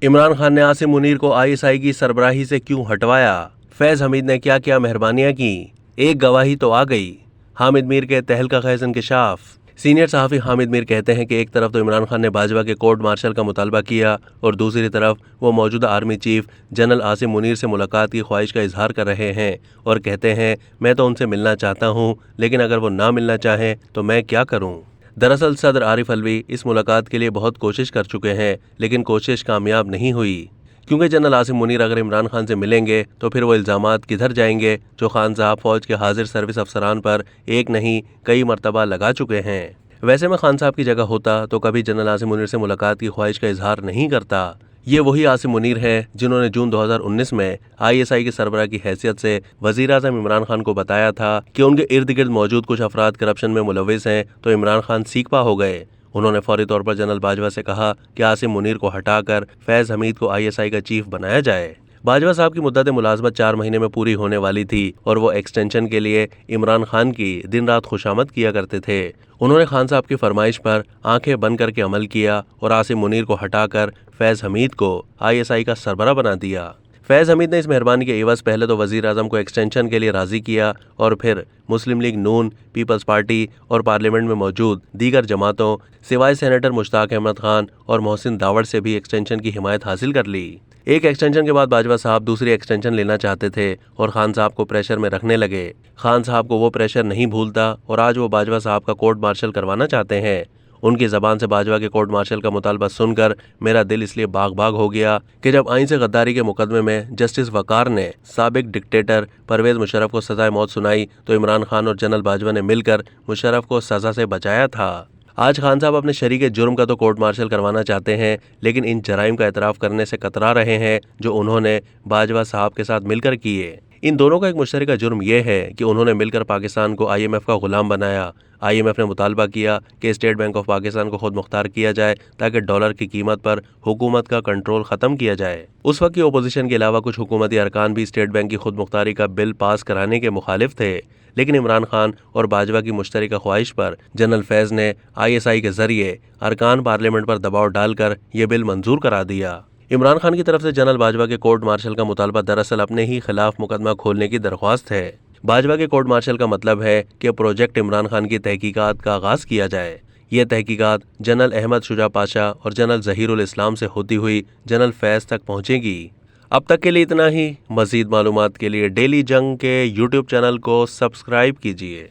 इमरान खान ने आसिम मुनीर को आईएसआई की सरबराही से क्यों हटवाया? फैज हमीद ने क्या क्या मेहरबानियां की? एक गवाही तो आ गई। हामिद मीर के तहलका खैज इंकशाफ। सीनियर सहाफ़ी हामिद मीर कहते हैं कि एक तरफ तो इमरान खान ने बाजवा के कोर्ट मार्शल का मुतालबा किया और दूसरी तरफ वो मौजूदा army chief general Asim Munir से मुलाकात की ख्वाहिश का इजहार कर रहे हैं और कहते हैं मैं तो उनसे मिलना चाहता हूं, लेकिन अगर वो ना मिलना चाहें तो मैं क्या करूं? दरअसल सदर आरिफ अलवी इस मुलाकात के लिए बहुत कोशिश कर चुके हैं, लेकिन कोशिश कामयाब नहीं हुई, क्योंकि जनरल आसिम मुनीर अगर इमरान खान से मिलेंगे तो फिर वो इल्ज़ामात किधर जाएंगे जो खान साहब फौज के हाजिर सर्विस अफसरान पर एक नहीं कई मरतबा लगा चुके हैं। वैसे मैं खान साहब की जगह होता तो कभी जनरल आसिम मुनीर से मुलाकात की ख्वाहिश का इजहार नहीं करता। ये वही आसिम मुनीर हैं जिन्होंने जून 2019 में आईएसआई के सरबराह की हैसियत से वजीर आज़म इमरान खान को बताया था कि उनके इर्द गिर्द मौजूद कुछ अफराद करप्शन में मुलविस हैं, तो इमरान खान सीकपा हो गए। उन्होंने फौरी तौर पर जनरल बाजवा से कहा कि आसिम मुनीर को हटाकर फैज हमीद को आईएसआई का चीफ बनाया जाए। बाजवा साहब की मुद्दत मुलाजमत 4 महीने में पूरी होने वाली थी और वो एक्सटेंशन के लिए इमरान खान की दिन रात खुशामद किया करते थे। उन्होंने खान साहब की फरमाइश पर आंखें बंद करके अमल किया और आसिम मुनीर को हटाकर फैज हमीद को आईएसआई का सरबराह बना दिया। फैज हमीद ने इस मेहरबानी के एवज पहले तो वजीर आजम को एक्सटेंशन के लिए राजी किया और फिर मुस्लिम लीग नून, पीपल्स पार्टी और पार्लियामेंट में मौजूद दीगर जमातों सिवाय सेनेटर मुश्ताक अहमद खान और मोहसिन दावड़ से भी एक्सटेंशन की हिमायत हासिल कर ली। एक एक्सटेंशन के बाद बाजवा साहब दूसरी एक्सटेंशन लेना चाहते थे और खान साहब को प्रेशर में रखने लगे। खान साहब को वो प्रेशर नहीं भूलता और आज वो बाजवा साहब का कोर्ट मार्शल करवाना चाहते हैं। उनकी ज़बान से बाजवा के कोर्ट मार्शल का मुतालबा सुनकर मेरा दिल इसलिए बाग बाग हो गया कि जब आइन से गद्दारी के मुकदमे में जस्टिस वकार ने साबिक डिक्टेटर परवेज मुशर्रफ को सजाए मौत सुनाई तो इमरान खान और जनरल बाजवा ने मिलकर मुशर्रफ को सजा से बचाया था। आज खान साहब अपने शरीक जुर्म का तो कोर्ट मार्शल करवाना चाहते हैं, लेकिन इन जराइम का एतराफ़ करने से कतरा रहे हैं जो उन्होंने बाजवा साहब के साथ मिलकर किए। इन दोनों का एक मुश्तरका जुर्म यह है कि उन्होंने मिलकर पाकिस्तान को IMF का गुलाम बनाया। IMF ने मुतालबा किया कि स्टेट बैंक ऑफ पाकिस्तान को खुद मुख्तार किया जाए ताकि डॉलर की कीमत पर हुकूमत का कंट्रोल ख़त्म किया जाए। उस वक्त की अपोजिशन के अलावा कुछ हुकूमती अरकान भी स्टेट बैंक की खुद मुख्तारी का बिल पास कराने के मुखालिफ थे, लेकिन इमरान खान और बाजवा की मुश्तरका ख्वाहिश पर जनरल फैज़ ने ISI के जरिए अरकान पार्लियामेंट पर दबाव डालकर यह बिल मंजूर करा दिया। इमरान खान की तरफ से जनरल बाजवा के कोर्ट मार्शल का मुतालबा दरअसल अपने ही खिलाफ मुकदमा खोलने की दरख्वास्त है। बाजवा के कोर्ट मार्शल का मतलब है कि प्रोजेक्ट इमरान खान की तहकीकात का आगाज़ किया जाए। ये तहकीकात जनरल अहमद शुजा पाशा और जनरल ज़हीरुल इस्लाम से होती हुई जनरल फैज़ तक पहुँचेगी। अब तक के लिए इतना ही। मज़ीद मालूमात के लिए डेली जंग के YouTube चैनल को सब्सक्राइब कीजिए।